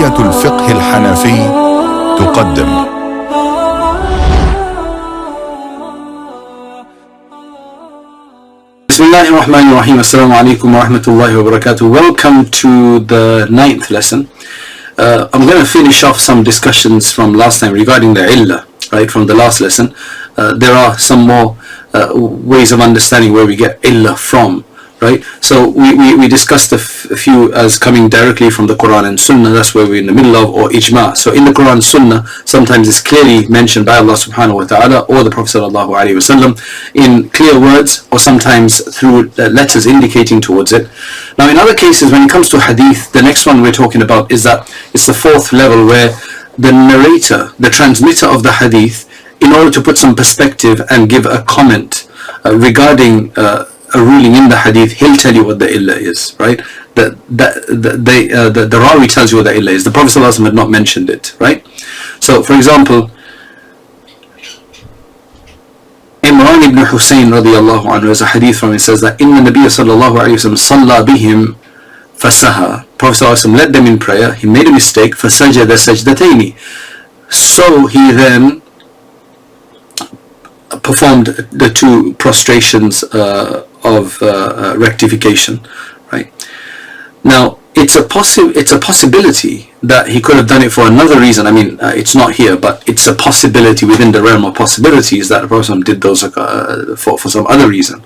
كلية الفقه الحنفي تقدم Bismillahirrahmanirrahim. Assalamu alaikum wa rahmatullahi wa barakatuh. Welcome to the 9th lesson. I'm going to finish off some discussions from last time regarding the illah, right, from the last lesson. There are some more ways of understanding where we get illah from, right? So we discussed a few as coming directly from the Quran and Sunnah. That's where we're in the middle of, or ijma. So in the Quran and Sunnah, sometimes it's clearly mentioned by Allah subhanahu wa ta'ala or the Prophet sallallahu alaihi wasallam in clear words, or sometimes through letters indicating towards it. Now in other cases, when it comes to hadith, the next one we're talking about is that it's the fourth level, where the narrator, the transmitter of the hadith, in order to put some perspective and give a comment regarding a ruling in the hadith, he'll tell you what the illah is, right? The Rawi tells you what the illah is. The Prophet ﷺ had not mentioned it, right? So, for example, Imran ibn Hussein radiyallahu anhu, has a hadith from him, says that Inna Nabiya sallallahu alayhi wa sallam salla bihim fasaha. Prophet ﷺ led them in prayer, he made a mistake, fasajada sajdataini. So he then performed the two prostrations of rectification, right? Now it's a possibility that he could have done it for another reason. I mean, it's not here, but it's a possibility within the realm of possibilities that the Prophet did those for some other reason,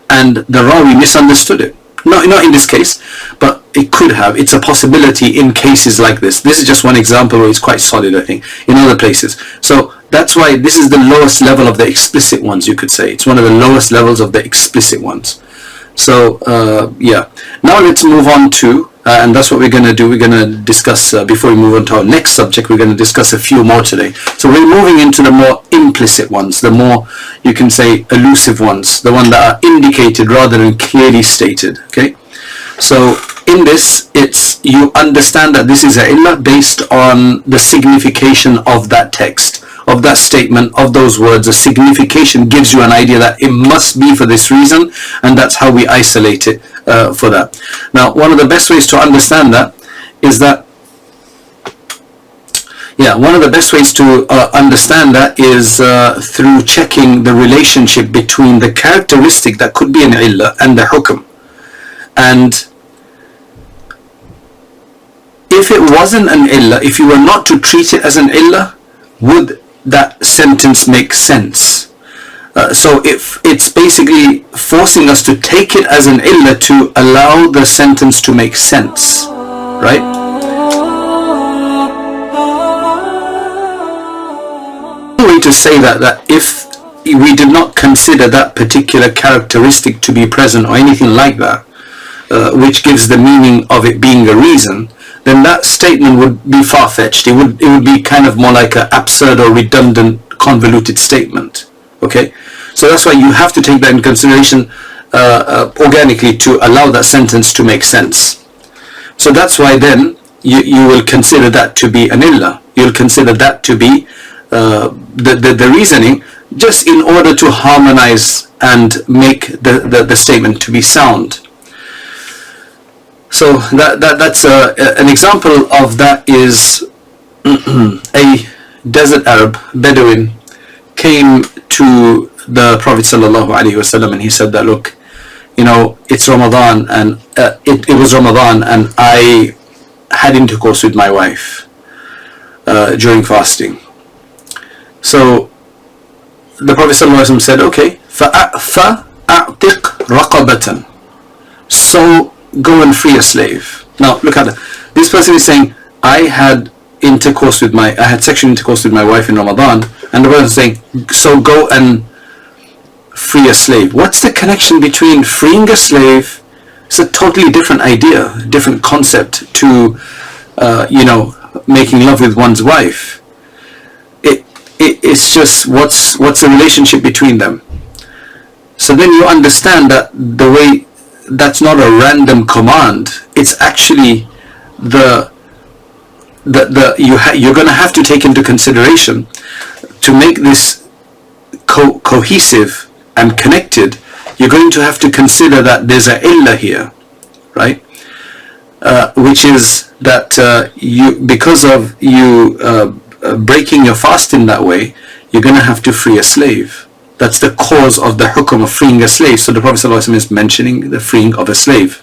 and the Rawi misunderstood it. Not in this case, but it could have. It's a possibility in cases like this. This is just one example where it's quite solid, I think, in other places. So that's why this is the lowest level of the explicit ones, you could say. It's one of the lowest levels of the explicit ones. So yeah, now let's move on to and that's what we're going to do. We're going to discuss before we move on to our next subject, we're going to discuss a few more today. So we're moving into the more implicit ones, the more, you can say, elusive ones, the ones that are indicated rather than clearly stated. Okay, so in this, it's, you understand that this is a illah based on the signification of that text, of that statement, of those words. The signification gives you an idea that it must be for this reason, and that's how we isolate it for that. Now, one of the best ways to understand that is that, one of the best ways to understand that is through checking the relationship between the characteristic that could be an illah and the hukm. And if it wasn't an illah, if you were not to treat it as an illah, would that sentence make sense? So if it's basically forcing us to take it as an illah to allow the sentence to make sense, right? The way to say that if we did not consider that particular characteristic to be present or anything like that, which gives the meaning of it being a reason, then that statement would be far-fetched. It would be kind of more like an absurd or redundant, convoluted statement. Okay, so that's why you have to take that in consideration organically to allow that sentence to make sense. So that's why then you will consider that to be an illah. You'll consider that to be the reasoning, just in order to harmonize and make the statement to be sound. So that's an example of that is a desert Arab Bedouin came to the Prophet sallallahu alaihi wasallam, and he said that, look, you know, it's Ramadan, and it was Ramadan, and I had intercourse with my wife during fasting. So the Prophet sallallahu alaihi wasallam said, okay, فَأَعْتِقْ رَقَبَةً, so go and free a slave. Now look at that. This person is saying, I had sexual intercourse with my wife in Ramadan, and the person is saying, so go and free a slave. What's the connection between freeing a slave? It's a totally different idea, different concept to making love with one's wife. It's just what's the relationship between them. So then you understand that the way, that's not a random command. It's actually you're going to have to take into consideration, to make this cohesive and connected. You're going to have to consider that there's a illah here, right? which is that because of you breaking your fast in that way, you're going to have to free a slave. That's the cause of the hukum of freeing a slave. So the Prophet ﷺ is mentioning the freeing of a slave.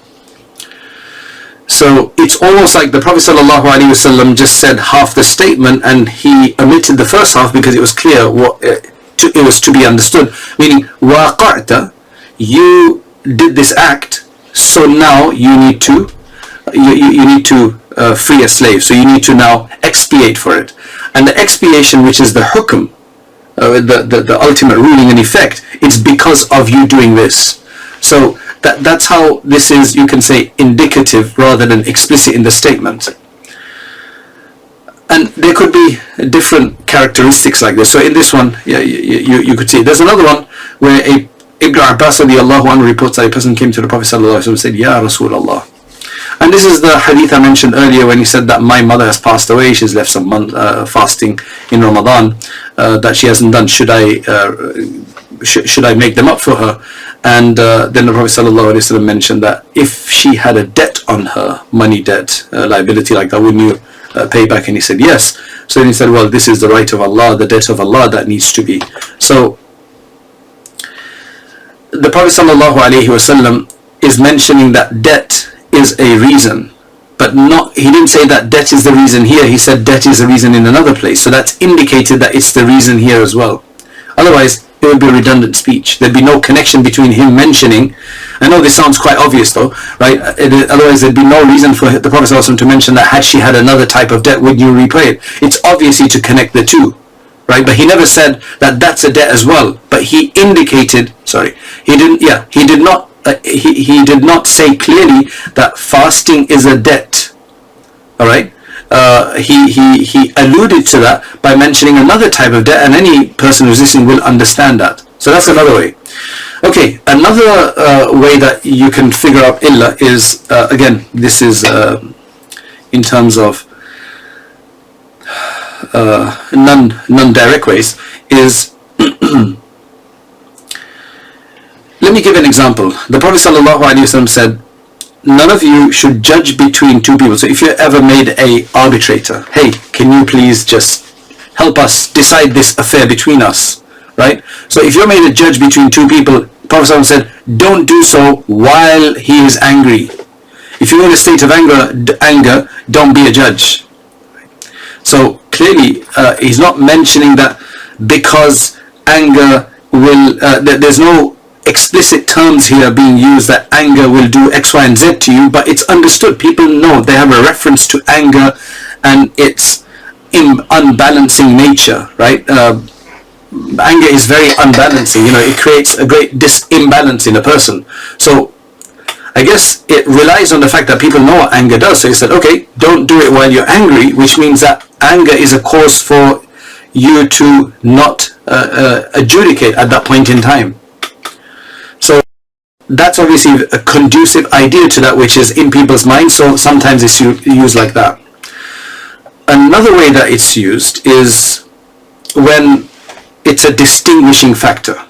So it's almost like the Prophet ﷺ just said half the statement and he omitted the first half because it was clear what it was to be understood. Meaning, waqa'ta, you did this act, so now you need to free a slave. So you need to now expiate for it. And the expiation, which is the hukum, the ultimate ruling and effect, it's because of you doing this. So that's how this is, you can say, indicative rather than explicit in the statement. And there could be different characteristics like this. So in this one, yeah, you could see. There's another one where Ibn Abbas radiallahu anhu reports that a person came to the Prophet sallallahu alaihi wasallam and said, Ya Rasulullah. And this is the hadith I mentioned earlier when he said that my mother has passed away, she's left some month fasting in Ramadan that she hasn't done. Should I make them up for her? And then the Prophet ﷺ mentioned that if she had a debt on her, money debt, liability like that, wouldn't you pay back? And he said yes. So then he said, well, this is the right of Allah, the debt of Allah that needs to be. So the Prophet ﷺ is mentioning that debt is a reason, but he didn't say that debt is the reason here. He said debt is the reason in another place. So that's indicated that it's the reason here as well. Otherwise, it would be redundant speech. There'd be no connection between him mentioning. I know this sounds quite obvious though, right? Otherwise, there'd be no reason for the Prophet ﷺ to mention that had she had another type of debt, would you repay it? It's obviously to connect the two, right? But he never said that that's a debt as well. But he indicated, he did not say clearly that fasting is a debt. All right. He alluded to that by mentioning another type of debt, and any person who's listening will understand that. So that's another way. Okay, another way that you can figure out illah is, again, this is in terms of non-direct ways, is let me give an example. The Prophet ﷺ said, none of you should judge between two people. So if you ever made a arbitrator, hey, can you please just help us decide this affair between us, right? So if you're made a judge between two people, Prophet ﷺ said, don't do so while he is angry. If you're in a state of anger, don't be a judge. So clearly, he's not mentioning that because anger will, there's no explicit terms here being used that anger will do X, Y, and Z to you, but it's understood. People know, they have a reference to anger and its unbalancing nature, right? Anger is very unbalancing, it creates a great imbalance in a person. So I guess it relies on the fact that people know what anger does. So he said, okay, don't do it while you're angry, which means that anger is a cause for you to not adjudicate at that point in time. So that's obviously a conducive idea to that which is in people's minds, so sometimes it's used like that. Another way that it's used is when it's a distinguishing factor.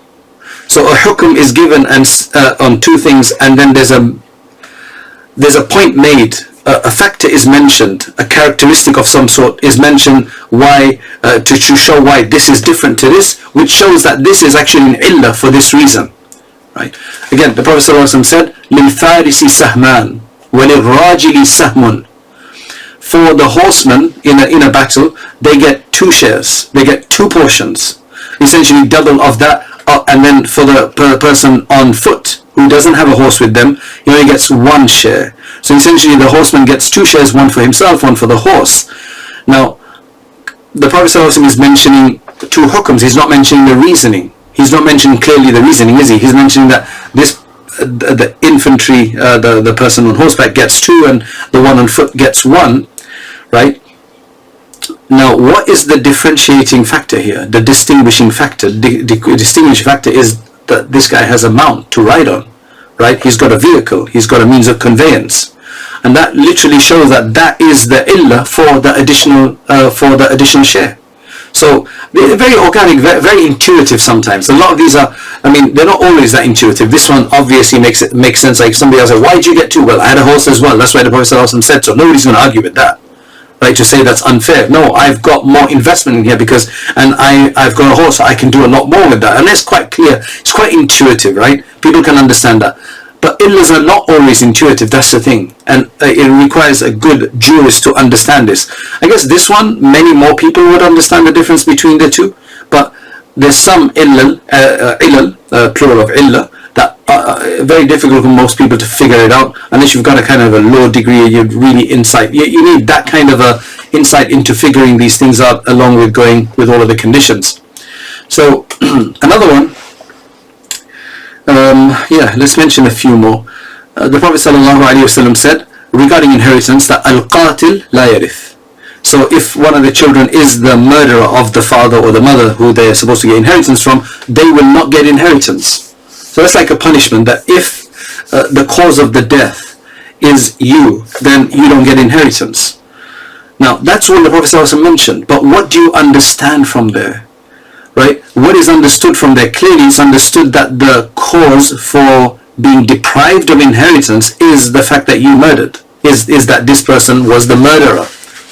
So a hukum is given on two things, and then there's a point made, a factor is mentioned, a characteristic of some sort is mentioned, why to show why this is different to this, which shows that this is actually an illah for this reason. Right. Again, the Prophet ﷺ said, لِلْفَارِسِ سَهْمَانِ وَلِلْرَاجِلِ سَهْمٌ. For the horsemen in a battle, they get 2 shares. They get 2 portions. Essentially double of that. And then for the person on foot who doesn't have a horse with them, he only gets 1 share. So essentially the horseman gets 2 shares, one for himself, one for the horse. Now, the Prophet ﷺ is mentioning 2 hukums. He's not mentioning the reasoning. He's not mentioning clearly the reasoning, is he? He's mentioning that the infantry, the person on horseback gets 2 and the one on foot gets 1, right? Now, what is the differentiating factor here? The distinguishing factor. The distinguishing factor is that this guy has a mount to ride on, right? He's got a vehicle. He's got a means of conveyance. And that literally shows that is the illah for the additional share. So they're very organic, very intuitive sometimes. A lot of these are, I mean, they're not always that intuitive. This one obviously makes sense. Like somebody else, like, why did you get two? Well, I had a horse as well. That's why the Prophet ﷺ said so. Nobody's going to argue with that, right? To say that's unfair. No, I've got more investment in here because, and I've got a horse, so I can do a lot more with that. And that's quite clear. It's quite intuitive, right? People can understand that. But illas are not always intuitive, that's the thing. And it requires a good jurist to understand this. I guess this one, many more people would understand the difference between the two. But there's some ilal, plural of illah, that are very difficult for most people to figure it out. Unless you've got a kind of a low degree, you'd really insight. You need that kind of a insight into figuring these things out, along with going with all of the conditions. So, another one. Let's mention a few more. The Prophet ﷺ said regarding inheritance that al-qatil la yarith. So if one of the children is the murderer of the father or the mother who they're supposed to get inheritance from, they will not get inheritance. So that's like a punishment, that if the cause of the death is you, then you don't get inheritance. Now that's what the Prophet ﷺ mentioned, but what do you understand from there? Right? What is understood from there? Clearly it's understood that the cause for being deprived of inheritance is the fact that you murdered. Is that this person was the murderer.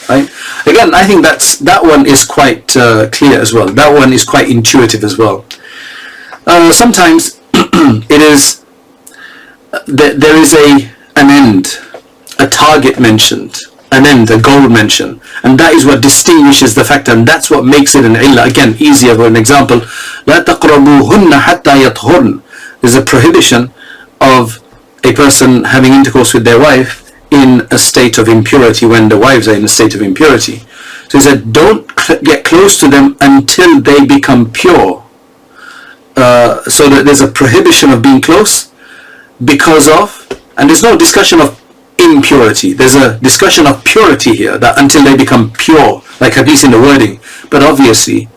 Right? Again, I think that one is quite clear as well. That one is quite intuitive as well. Sometimes it is there is an end, a target mentioned, an end, a goal mentioned, and that is what distinguishes the factor, and that's what makes it an illah. Again, easier for an example, لا تقربوهن حتى يطهرن. There's a prohibition of a person having intercourse with their wife in a state of impurity, when the wives are in a state of impurity. So he said, don't get close to them until they become pure. So that there's a prohibition of being close because of, and there's no discussion of impurity, there's a discussion of purity here, that until they become pure, like at least in the wording. But obviously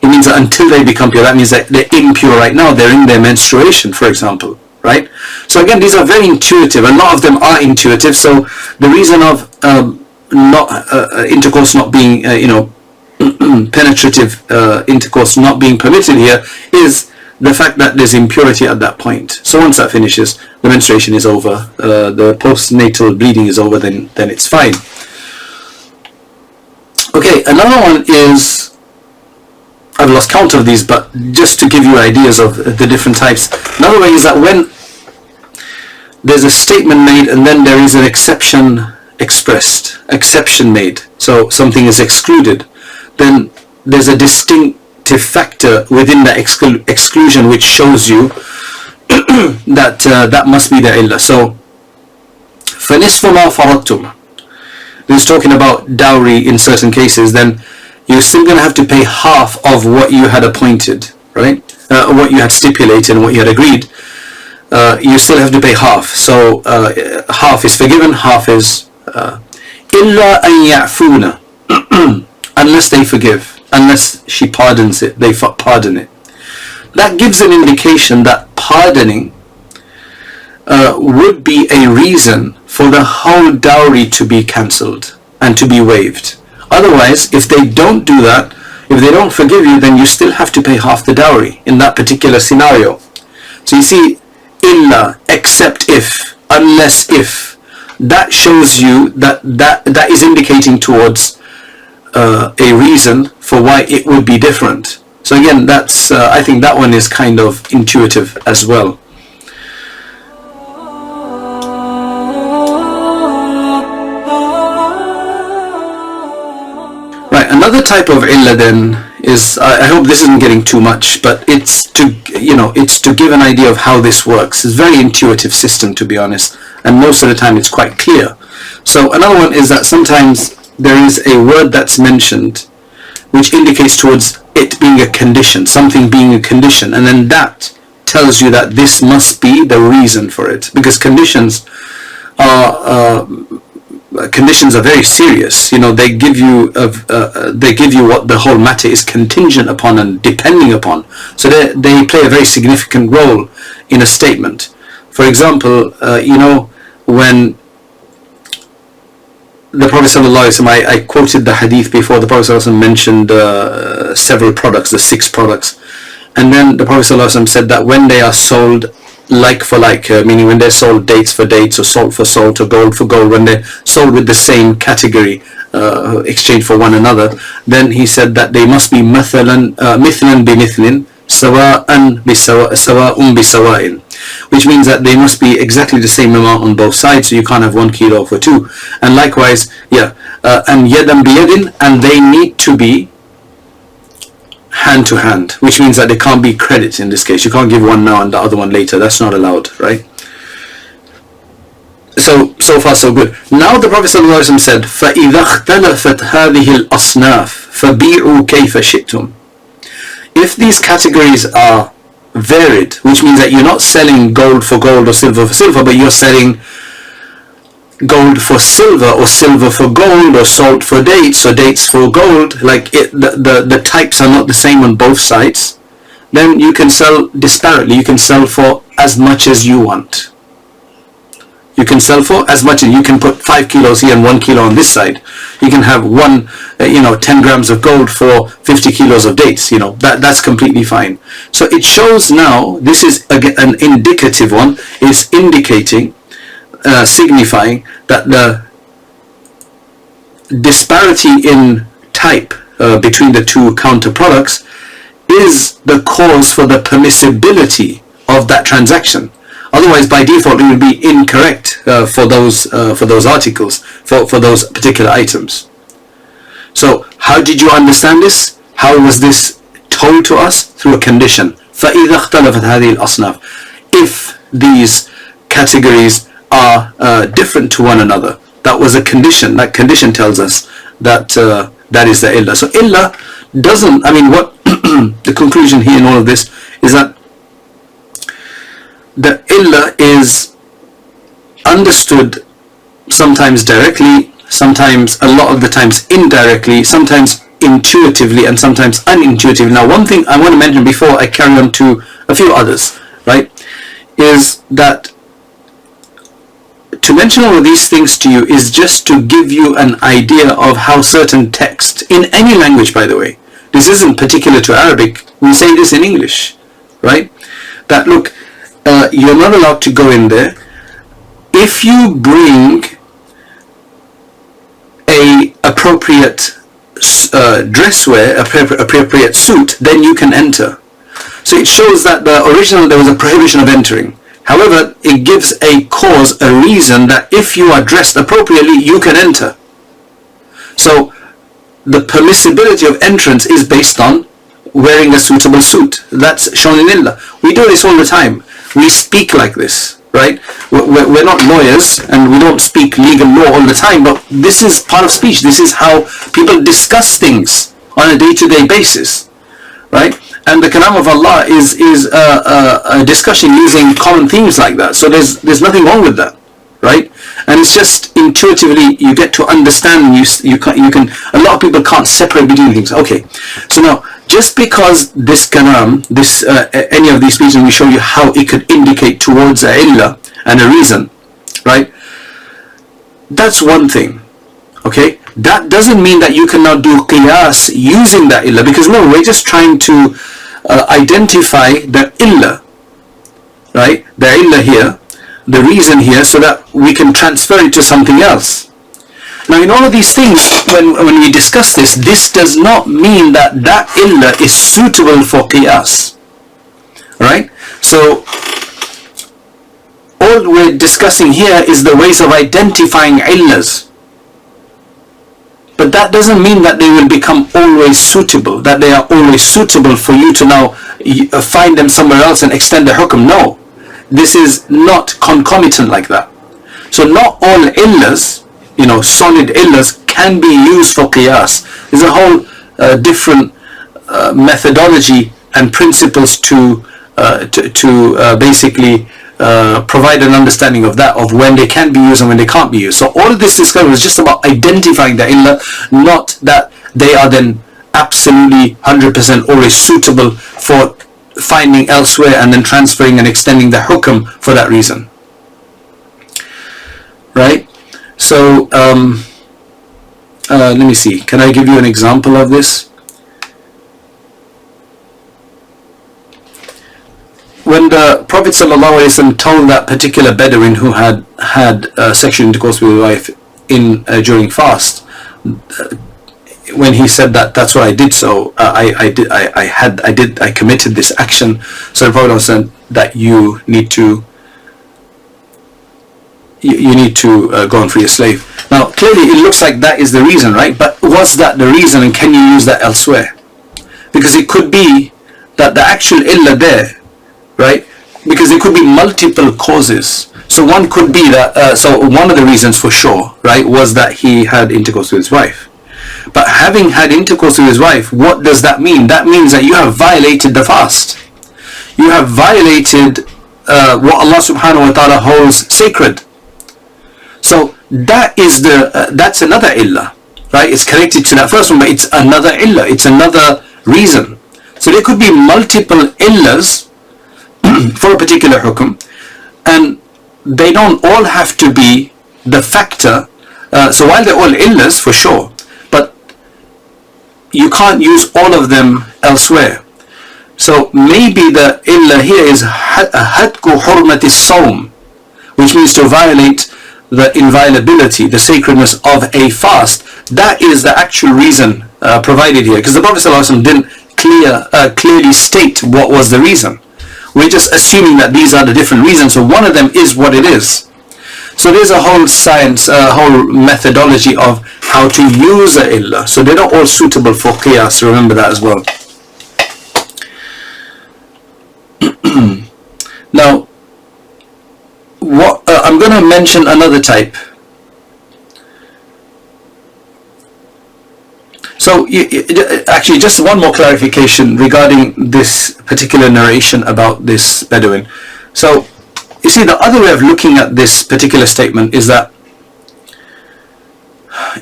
it means that until they become pure, that means that they're impure right now, they're in their menstruation, for example, right? So again, these are very intuitive. A lot of them are intuitive. So the reason of intercourse not being penetrative intercourse not being permitted here is the fact that there's impurity at that point. So once that finishes, the menstruation is over, the postnatal bleeding is over, then it's fine. Okay, another one is, I've lost count of these, but just to give you ideas of the different types. Another way is that when there's a statement made and then there is an exception expressed, exception made, so something is excluded, then there's a distinctive factor within that exclusion which shows you that that must be the illah. So فَنِصْفُ مَا فَرَضْتُمْ, this is talking about dowry in certain cases, then you're still going to have to pay half of what you had appointed, right? What you had stipulated and what you had agreed. You still have to pay half. So half is forgiven, half is إِلَّا أَن يَعْفُونَ, unless they forgive. Unless she pardons it, they pardon it. That gives an indication that pardoning would be a reason for the whole dowry to be cancelled and to be waived. Otherwise, if they don't do that, if they don't forgive you, then you still have to pay half the dowry in that particular scenario. So you see, illa, except if, unless if, that shows you that is indicating towards a reason for why it would be different. So again, that's I think that one is kind of intuitive as well. Right, another type of illah then is, I hope this isn't getting too much, but it's to give an idea of how this works. It's a very intuitive system, to be honest, and most of the time it's quite clear. So another one is that sometimes there is a word that's mentioned which indicates towards it being a condition, something being a condition, and then that tells you that this must be the reason for it, because conditions are very serious. They give you what the whole matter is contingent upon and depending upon. So they play a very significant role in a statement. For example, when the Prophet ﷺ, I quoted the hadith before. The Prophet ﷺ mentioned several products, the 6 products, and then the Prophet ﷺ said that when they are sold like for like, meaning when they're sold dates for dates, or salt for salt, or gold for gold, when they're sold with the same category, exchange for one another, then he said that they must be مثلا بمثل سواء بسواء, which means that they must be exactly the same amount on both sides, so you can't have 1 kilo for 2. And likewise, and yadan biyadin, and they need to be hand to hand, which means that they can't be credit in this case. You can't give one now and the other one later. That's not allowed, right? So far so good. Now the Prophet ﷺ said, فَإِذَا اخْتَلَفَتْ هَذِهِ الْأَصْنَافِ فَبِيعُوا كَيْفَ شِئْتُمْ. If these categories are varied, which means that you're not selling gold for gold or silver for silver, but you're selling gold for silver, or silver for gold, or salt for dates, or dates for gold, like the types are not the same on both sides, then you can sell disparately. You can sell for as much as you want. You can sell for as much, and you can put 5 kilos here and 1 kilo on this side. You can have 10 grams of gold for 50 kilos of dates. That's completely fine. So it shows now, this is again an indicative one, is indicating, signifying that the disparity in type between the 2 counter products is the cause for the permissibility of that transaction. Otherwise, by default, it would be incorrect for those articles, for those particular items. So, how did you understand this? How was this told to us? Through a condition. فَإِذَا اخْتَلَفَتْ هَذِهِ الْأَصْنَافِ. If these categories are different to one another, that was a condition. That condition tells us that that is the illah. So illah doesn't, what the conclusion here in all of this is that the illah is understood sometimes directly, sometimes, a lot of the times indirectly, sometimes intuitively, and sometimes unintuitively. Now, one thing I want to mention before I carry on to a few others, right, is that to mention all of these things to you is just to give you an idea of how certain text, in any language by the way, this isn't particular to Arabic, we say this in English, right, that look, you're not allowed to go in there. If you bring a appropriate dress wear, appropriate suit, then you can enter. So it shows that the original, there was a prohibition of entering. However, it gives a cause, a reason that if you are dressed appropriately, you can enter. So the permissibility of entrance is based on wearing a suitable suit. That's shown in illah. We do this all the time. We speak like this, right? We're not lawyers and we don't speak legal law all the time, but this is part of speech. This is how people discuss things on a day-to-day basis, right? And the kalam of Allah is a discussion using common themes like that. So there's nothing wrong with that, right? And it's just intuitively you get to understand. You can. A lot of people can't separate between things. Okay, so now just because this kalam, any of these speeches, we show you how it could indicate towards a illah and a reason, right? That's one thing. Okay, that doesn't mean that you can now do qiyas using that illah, because no, we're just trying to identify the illah, right? The illah here, the reason here, so that we can transfer it to something else. Now, in all of these things, when we discuss this, this does not mean that that illah is suitable for qiyas, right? So all we're discussing here is the ways of identifying illahs. But that doesn't mean that they will become always suitable, that they are always suitable for you to now find them somewhere else and extend the hukm. No, this is not concomitant like that. So not all illahs, solid illahs can be used for qiyas. There's a whole different methodology and principles to basically provide an understanding of that, of when they can be used and when they can't be used. So all of this discussion is just about identifying the illah, not that they are then absolutely 100% always suitable for finding elsewhere and then transferring and extending the hukm for that reason, right? So let me see, can I give you an example of this? When the Prophet ﷺ told that particular Bedouin who had sexual intercourse with his wife during fast, when he said that's what I did, so I committed this action, so the Prophet said that you need to go and free a slave. Now clearly it looks like that is the reason, right? But was that the reason, and can you use that elsewhere? Because it could be that the actual illah there, right? Because there could be multiple causes. So one could be that, so one of the reasons for sure, right, was that he had intercourse with his wife. But having had intercourse with his wife, what does that mean? That means that you have violated the fast. You have violated what Allah subhanahu wa ta'ala holds sacred. So that is that's another illah, right? It's connected to that first one, but it's another illah. It's another reason. So there could be multiple illahs for a particular hukum, and they don't all have to be the factor. So while they're all illahs for sure, but you can't use all of them elsewhere. So maybe the illah here is hadku hurmati sawm, which means to violate the inviolability, the sacredness of a fast. That is the actual reason provided here, because the Prophet ﷺ didn't clearly state what was the reason. We're just assuming that these are the different reasons, so one of them is what it is. So there's a whole science, a whole methodology of how to use a illah. So they're not all suitable for qiyas, remember that as well. Now, I'm going to mention another type. So actually, just one more clarification regarding this particular narration about this Bedouin. So you see, the other way of looking at this particular statement is that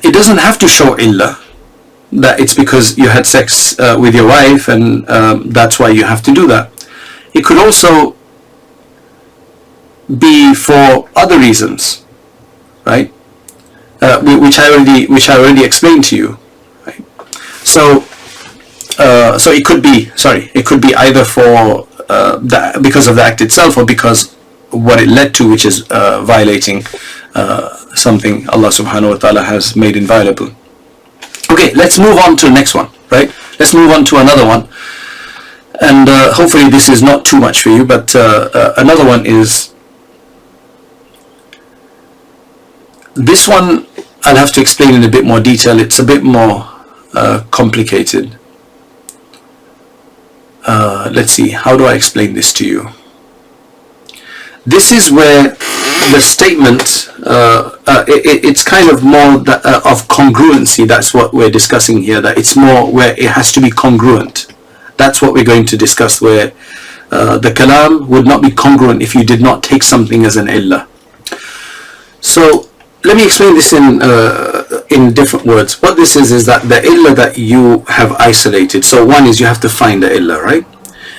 it doesn't have to show illah, that it's because you had sex with your wife and that's why you have to do that. It could also be for other reasons, right? Which I already explained to you, right? So it could be, it could be either for because of the act itself, or because what it led to, which is violating something Allah subhanahu wa ta'ala has made inviolable. Okay, let's move on to the next one, right? Let's move on to another one, and hopefully this is not too much for you, but another one is, this one I'll have to explain in a bit more detail. It's a bit more complicated. Let's see, how do I explain this to you? This is where the statement, it's kind of more of congruency. That's what we're discussing here, that it's more where it has to be congruent. That's what we're going to discuss, where the kalam would not be congruent if you did not take something as an illah. So let me explain this in different words. What this is that the illah that you have isolated, so one is you have to find the illah, right?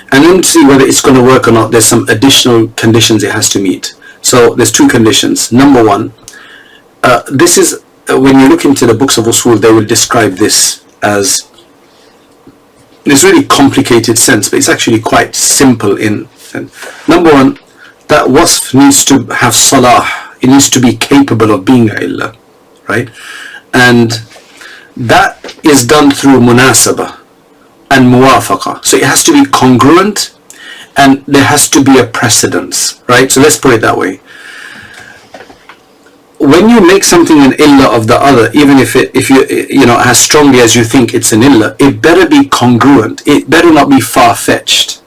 And then to see whether it's going to work or not, there's some additional conditions it has to meet. So there's two conditions. Number one, this is, when you look into the books of usul, they will describe this as, it's really complicated sense, but it's actually quite simple in sense. Number one, that wasf needs to have salah. It needs to be capable of being a illah, right? And that is done through munasabah and muwafaqa. So it has to be congruent, and there has to be a precedence, right? So let's put it that way. When you make something an illah of the other, even if you know, as strongly as you think it's an illah, it better be congruent. It better not be far-fetched.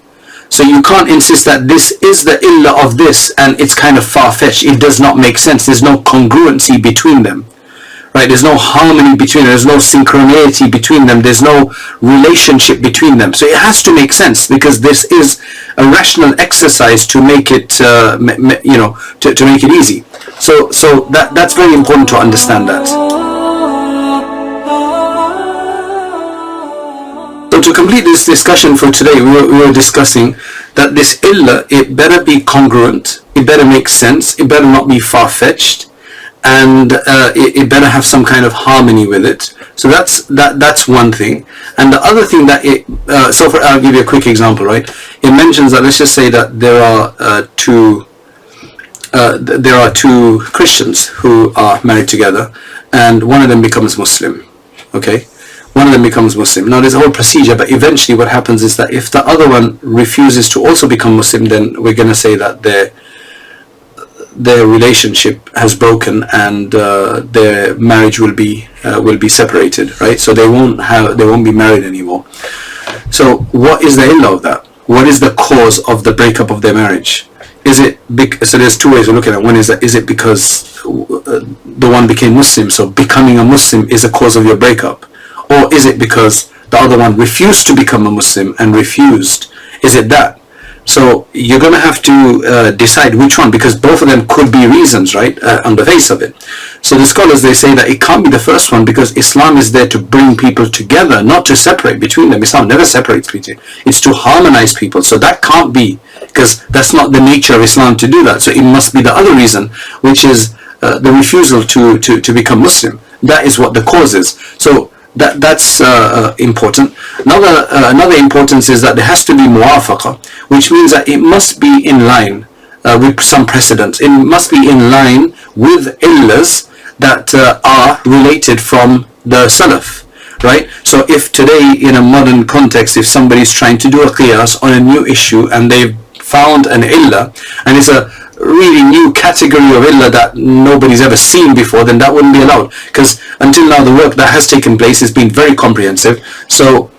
So you can't insist that this is the illah of this and it's kind of far-fetched. It does not make sense. There's no congruency between them, right? There's no harmony between them. There's no synchronicity between them. There's no relationship between them. So it has to make sense, because this is a rational exercise to make it, you know, to make it easy. So that's very important to understand that. So to complete this discussion for today, we were discussing that this illah, it better be congruent, it better make sense, it better not be far-fetched, and it better have some kind of harmony with it. So that's one thing. And the other thing that I'll give you a quick example, right? It mentions that, let's just say that there are two Christians who are married together, and one of them becomes Muslim. Okay, one of them becomes Muslim. Now there's a whole procedure, but eventually what happens is that if the other one refuses to also become Muslim, then we're going to say that their relationship has broken, and their marriage will be separated, right? So they won't be married anymore. So what is the illah of that? What is the cause of the breakup of their marriage? So there's two ways of looking at it. One is that, is it because the one became Muslim, so becoming a Muslim is a cause of your breakup? Or is it because the other one refused to become a Muslim and refused? Is it that? So you're going to have to decide which one, because both of them could be reasons, right, on the face of it. So the scholars, they say that it can't be the first one, because Islam is there to bring people together, not to separate between them. Islam never separates between them. It's to harmonize people. So that can't be, because that's not the nature of Islam to do that. So it must be the other reason, which is the refusal to become Muslim. That is what the cause is. So that's important. Another importance is that there has to be muwafaqa, which means that it must be in line with some precedents. It must be in line with illahs that are related from the Salaf, right? So if today, in a modern context, if somebody's trying to do a qiyas on a new issue and they've found an illah, and it's a really new category of illah that nobody's ever seen before, then that wouldn't be allowed, because until now the work that has taken place has been very comprehensive. So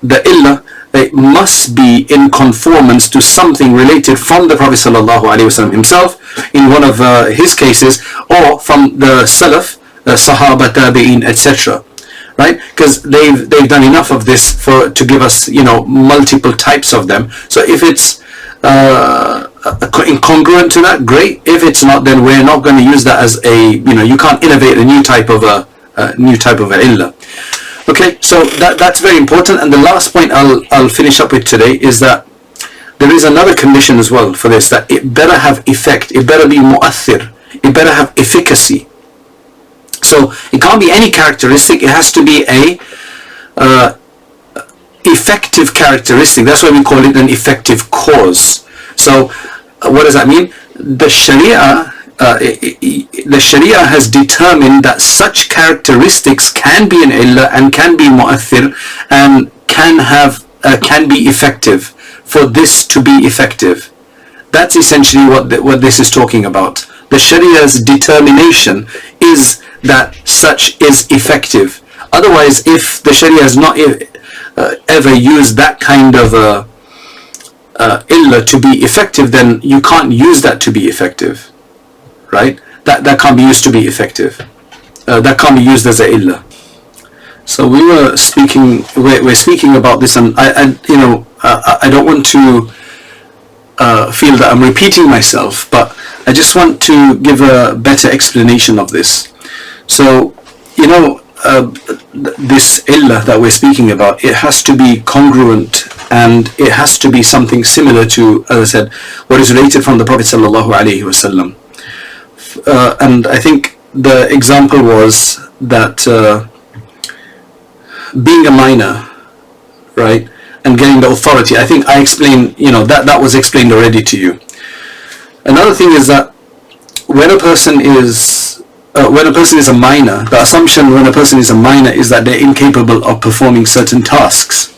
the illah, it must be in conformance to something related from the Prophet ﷺ himself in one of his cases, or from the Salaf, Sahaba, Tabi'in, etc. Right? Because they've done enough of this to give us, multiple types of them. So if it's incongruent to that, great. If it's not, then we're not going to use that as you can't innovate a new type of an illah. Okay, so that's very important. And the last point I'll finish up with today is that there is another condition as well for this, that it better have effect, it better be mu'athir, it better have efficacy. So it can't be any characteristic, it has to be a effective characteristic. That's why we call it an effective cause. So what does that mean? The Sharia has determined that such characteristics can be an illah and can be mu'athir and can be effective for this to be effective. That's essentially what this is talking about. The Sharia's determination is that such is effective. Otherwise, if the Sharia has not ever used that kind of illah to be effective, then you can't use that to be effective, right? That can't be used to be effective. That can't be used as a illah. So we're speaking about this, and I don't want to feel that I'm repeating myself, but I just want to give a better explanation of this. So this illah that we're speaking about, it has to be congruent, and it has to be something similar to, as I said, what is related from the Prophet sallallahu alaihi wasallam. And I think the example was that being a minor, right, and getting the authority. I think I explained, that was explained already to you. Another thing is that when a person is a minor, the assumption when a person is a minor is that they're incapable of performing certain tasks.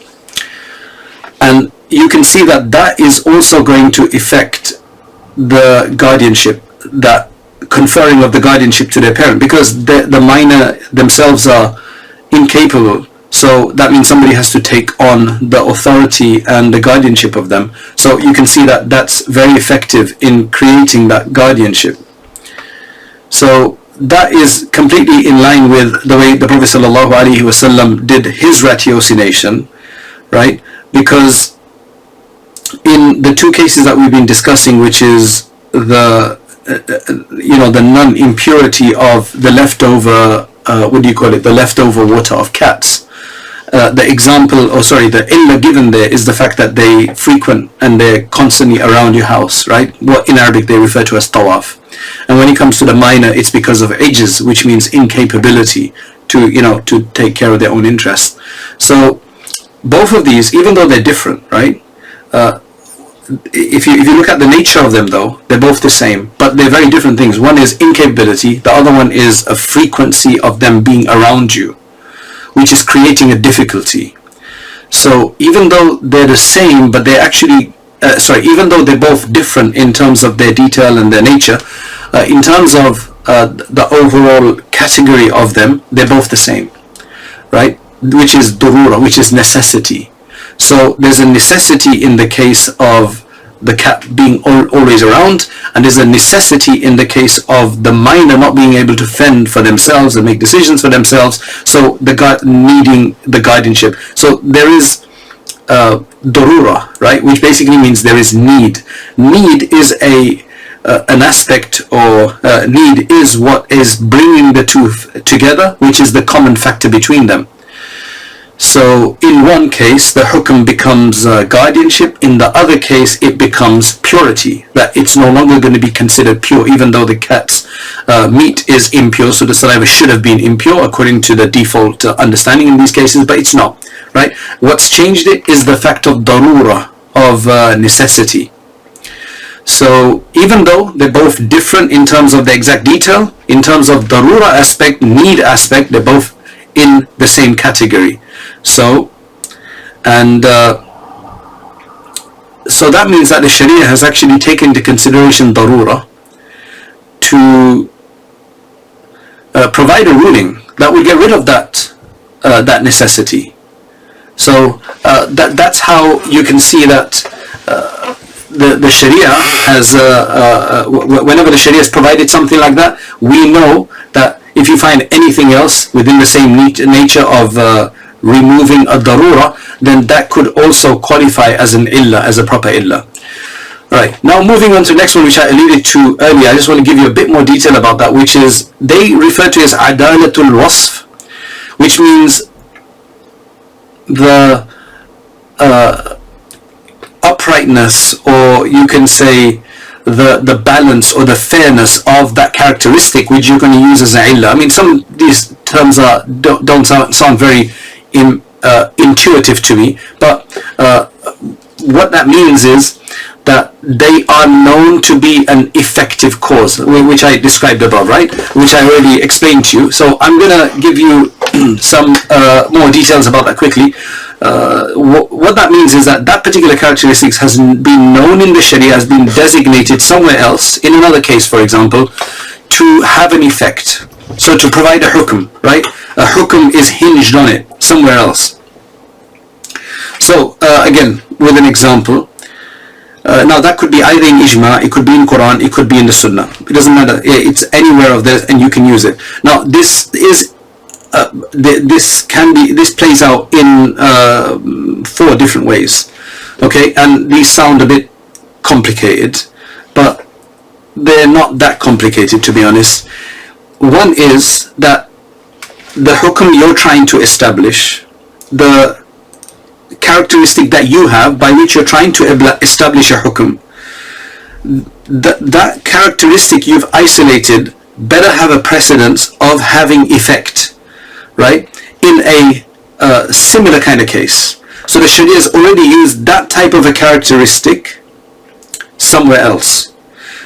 And you can see that is also going to affect the guardianship, that conferring of the guardianship to their parent, because the minor themselves are incapable. So that means somebody has to take on the authority and the guardianship of them. So you can see that that's very effective in creating that guardianship. So that is completely in line with the way the Prophet ﷺ did his ratiocination, right? Because in the two cases that we've been discussing, which is the non-impurity of the leftover, the leftover water of cats, the example, or sorry, the illa given there is the fact that they frequent and they're constantly around your house, right? What in Arabic they refer to as tawaf. And when it comes to the minor, it's because of ajiz, which means incapability to, to take care of their own interests. So both of these, even though they're different, right? If you look at the nature of them, though, they're both the same, but they're very different things. One is incapability, the other one is a frequency of them being around you, which is creating a difficulty. So even though they're the same, but they're actually, even though they're both different in terms of their detail and their nature, in terms of the overall category of them, they're both the same, right? Which is durura, which is necessity. So there's a necessity in the case of the cat being always around, and there's a necessity in the case of the minor not being able to fend for themselves and make decisions for themselves, so the needing the guardianship. So there is durura, right, which basically means there is need. Need is an aspect, or need is what is bringing the two together, which is the common factor between them. So in one case the hukm becomes guardianship, in the other case it becomes purity, that it's no longer going to be considered pure, even though the cat's meat is impure, so the saliva should have been impure according to the default understanding in these cases, but it's not, right? What's changed it is the fact of darura, of necessity. So even though they're both different in terms of the exact detail, in terms of darura aspect, need aspect, they're both in the same category. So, and so that means that the Sharia has actually taken into consideration darura to provide a ruling that will get rid of that necessity. So that's how you can see that the Sharia has, whenever the Sharia has provided something like that, we know that if you find anything else within the same nature of removing a darura, then that could also qualify as an illa, as a proper illa. Right, now moving on to the next one, which I alluded to earlier, I just want to give you a bit more detail about that, which is they refer to it as adalatul wasf, which means the uprightness, or you can say the balance or the fairness of that characteristic which you're going to use as an illa. I mean, some of these terms don't sound very intuitive to me, but what that means is that they are known to be an effective cause, which I described above, right? Which I already explained to you. So I'm going to give you some more details about that quickly. What that means is that that particular characteristics has been known in the Sharia, has been designated somewhere else, in another case, for example, to have an effect. So to provide a hukm, right? A hukm is hinged on it somewhere else. So again, with an example, now that could be either in ijma, it could be in Quran, it could be in the Sunnah. It doesn't matter. It's anywhere of this, and you can use it. Now this is this plays out in 4 different ways. Okay, and these sound a bit complicated, but they're not that complicated, to be honest. One is that the hukm you're trying to establish, the characteristic that you have by which you're trying to establish a hukm, that characteristic you've isolated better have a precedence of having effect, right, in a similar kind of case. So the Sharia has already used that type of a characteristic somewhere else.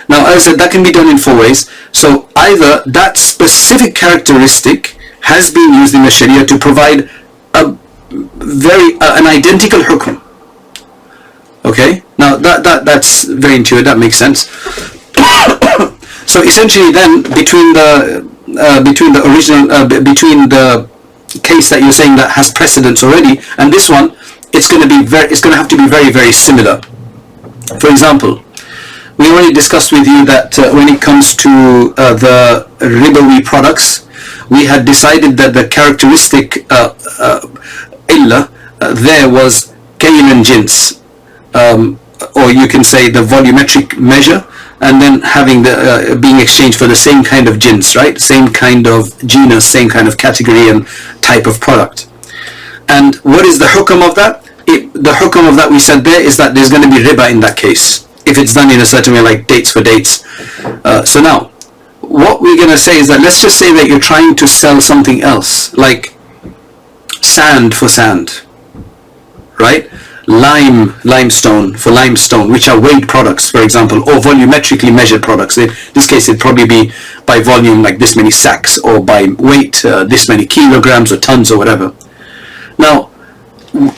Now, as I said, that can be done in 4 ways. So either that specific characteristic has been used in the Sharia to provide an identical hukm. Okay, now that's very intuitive, that makes sense. So essentially then, between the case that you're saying that has precedence already and this one, it's going to have to be very, very similar. For example, we already discussed with you that when it comes to the ribawi products, we had decided that the characteristic illa there was kayn and jins, or you can say the volumetric measure, and then having the being exchanged for the same kind of jins, right? Same kind of genus, same kind of category and type of product. And what is the hukum of that? The hukum of that we said there is that there's going to be riba in that case, if it's done in a certain way, like dates for dates. So now, what we're going to say is that, let's just say that you're trying to sell something else, like sand for sand, right? Limestone for limestone, which are weighed products, for example, or volumetrically measured products. In this case, it'd probably be by volume, like this many sacks, or by weight, this many kilograms or tons or whatever. Now,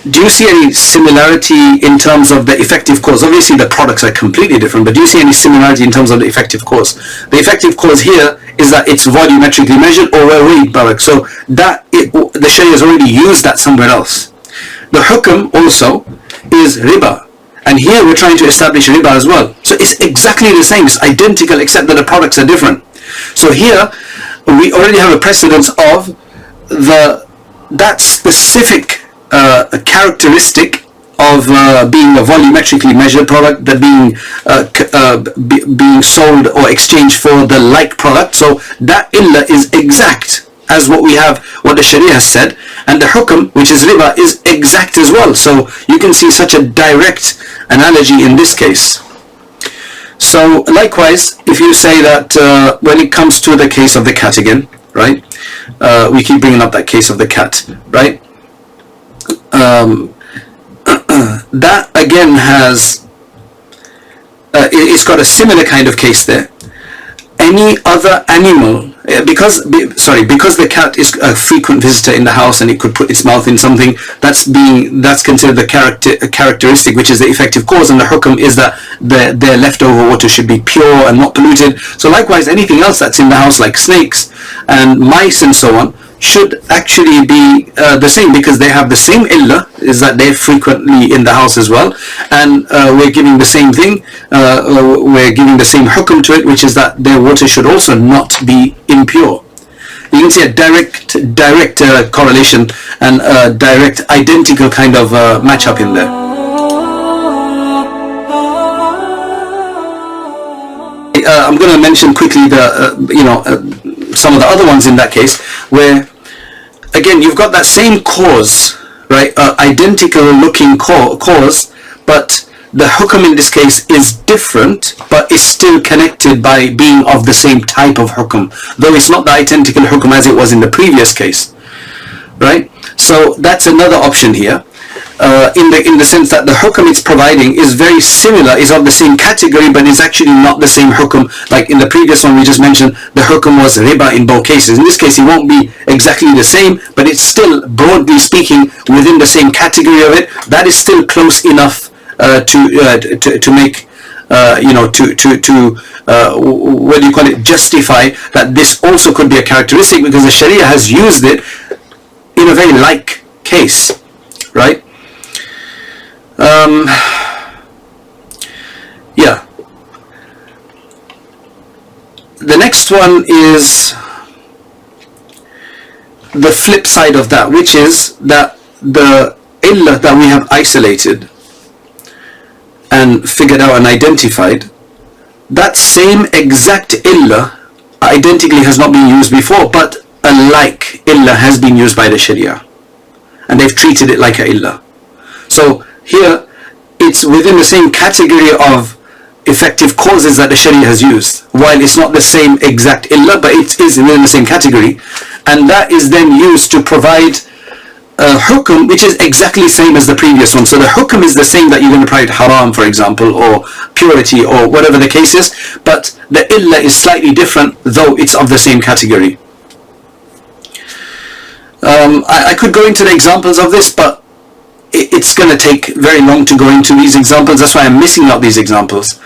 do you see any similarity in terms of the effective cause? Obviously, the products are completely different, but do you see any similarity in terms of the effective cause? The effective cause here is that it's volumetrically measured or a weighed product. So that the Sharia has already used that somewhere else. The hukum also is riba, and here we're trying to establish riba as well. So it's exactly the same, it's identical, except that the products are different. So here we already have a precedence of that specific characteristic of being a volumetrically measured product, that being sold or exchanged for the like product. So that illah is exact as what we have, what the Sharia has said, and the hukum, which is riba, is exact as well. So you can see such a direct analogy in this case. So likewise, if you say that when it comes to the case of the cat again, right? We keep bringing up that case of the cat, right? That again has, it's got a similar kind of case there. Any other animal, because the cat is a frequent visitor in the house and it could put its mouth in something, that's considered the characteristic, which is the effective cause, and the hukum is that their leftover water should be pure and not polluted. So likewise, anything else that's in the house, like snakes and mice and so on, should actually be the same, because they have the same illah, is that they're frequently in the house as well, and we're giving the same thing, we're giving the same hukum to it, which is that their water should also not be impure. You can see a direct correlation and a direct identical kind of match up in there. I'm going to mention quickly some of the other ones in that case, where again you've got that same cause, right? Identical looking cause, but the hukum in this case is different, but is still connected by being of the same type of hukum, though it's not the identical hukum as it was in the previous case, right? So that's another option here. In the sense that the hukum it's providing is very similar, is of the same category, but is actually not the same hukum. Like in the previous one we just mentioned, the hukum was riba in both cases. In this case it won't be exactly the same, but it's still, broadly speaking, within the same category of it. That is still close enough to make what do you call it, justify that this also could be a characteristic, because the Sharia has used it in a very like case, right? Yeah. The next one is the flip side of that, which is that the illah that we have isolated and figured out and identified, that same exact illah identically has not been used before, but a like illah has been used by the Sharia, and they've treated it like a illah. So here it's within the same category of effective causes that the Sharia has used, while it's not the same exact illah, but it is within the same category, and that is then used to provide a hukum which is exactly the same as the previous one. So the hukum is the same, that you're going to provide haram, for example, or purity, or whatever the case is, but the illah is slightly different, though it's of the same category. I could go into the examples of this, but it's going to take very long to go into these examples. That's why I'm missing out these examples.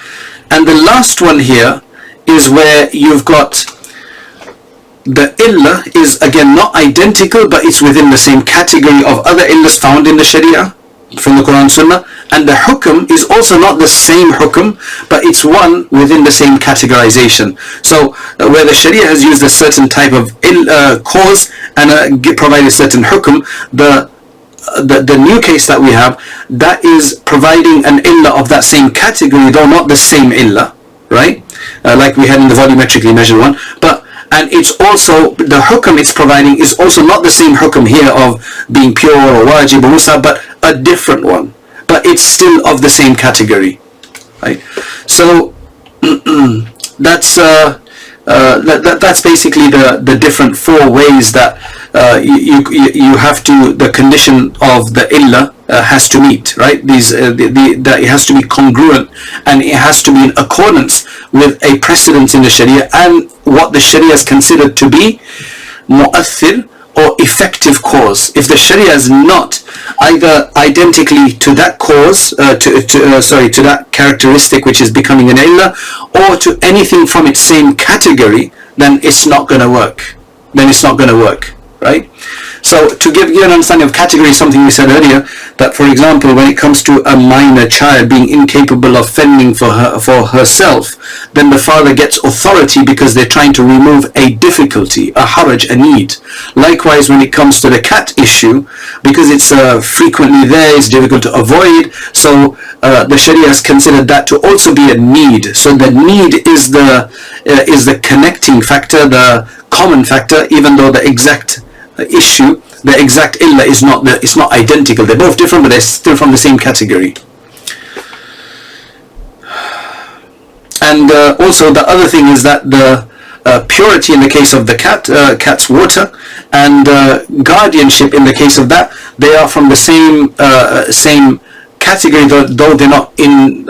And the last one here is where you've got the illah is again not identical, but it's within the same category of other illahs found in the Sharia from the Quran Sunnah, and the hukum is also not the same hukum, but it's one within the same categorization. So where the Sharia has used a certain type of cause and provided a certain hukum, the new case that we have, that is providing an illah of that same category, though not the same illah, right? Like we had in the volumetrically measured one, but and it's also, the hukm it's providing is also not the same hukm here of being pure or wajib or musab, but a different one, but it's still of the same category, right? So that's that's basically the different four ways that you have to, the condition of the illah has to meet, right? These that it has to be congruent, and it has to be in accordance with a precedent in the Sharia and what the Sharia is considered to be mu'athir, or effective cause. If the Sharia is not either identically to that cause, to that characteristic which is becoming an illah, or to anything from its same category, then it's not going to work. Right? So to give you an understanding of category, something we said earlier, that for example, when it comes to a minor child being incapable of fending for herself, then the father gets authority because they're trying to remove a difficulty, a haraj, a need. Likewise, when it comes to the cat issue, because it's frequently there, it's difficult to avoid, so the Sharia has considered that to also be a need. So the need is the connecting factor, the common factor, even though the exact issue, the exact illah is not it's not identical. They're both different, but they're still from the same category. And also the other thing is that the purity in the case of the cat's water, and guardianship in the case of that, they are from the same category, though they're not in,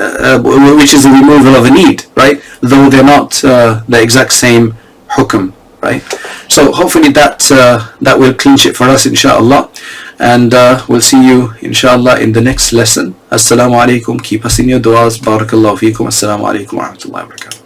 which is the removal of a need, right? Though they're not the exact same hukm. Right? So hopefully that will clinch it for us, inshallah, and we'll see you inshallah in the next lesson. Assalamu alaikum. Keep us in your du'as. Barakallahu feekum. Assalamu alaikum wa rahmatullahi wa barakatuh.